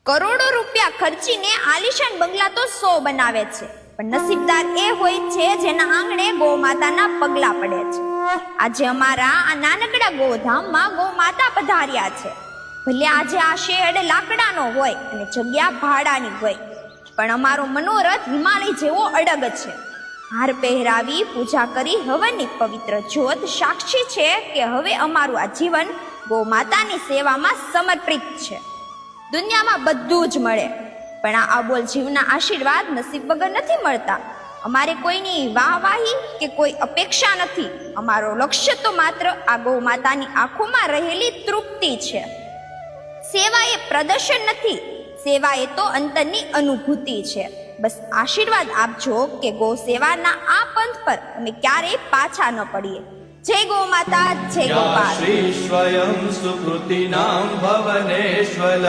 કરોડો રૂપિયા ખર્ચીને આલિશાન બંગલા તો 100 બનાવે છે, પણ નસીબદાર એ હોય છે જેના આંગણે ગૌ માતાના પગલા પડે છે। આજે અમારા આ નાનકડા ગોધામમાં ગૌ માતા પધાર્યા છે। ભલે આજે આ શેડ લાકડાનો હોય અને જગ્યા ભાડાની હોય, પણ અમારો મનોરથ હિમાલય જેવો અડગ છે। હાર પહેરાવી પૂજા કરી હવનની પવિત્ર જ્યોત સાક્ષી છે કે હવે અમારું આ જીવન ગૌ માતાની સેવામાં સમર્પિત છે। દુનિયામાં બધું જ મળે, પણ આ અબોલ જીવના આશીર્વાદ નસીબ વગર નથી મળતા। અમારે કોઈની વાહવાહી કે કોઈ અપેક્ષા નથી। અમારો લક્ષ્ય તો માત્ર આ ગૌ માતાની આંખોમાં રહેલી તૃપ્તિ છે। સેવા એ પ્રદર્શન નથી, સેવા એ તો અંતરની અનુભૂતિ છે। બસ આશીર્વાદ આપજો કે ગૌ સેવાના આ પંથ પર અમે ક્યારેય પાછા ન પડીએ। જય ગૌ માતા, જય ગોપાલ। શ્રી સ્વયં સુકૃતિનામ ભવનેશ્વર।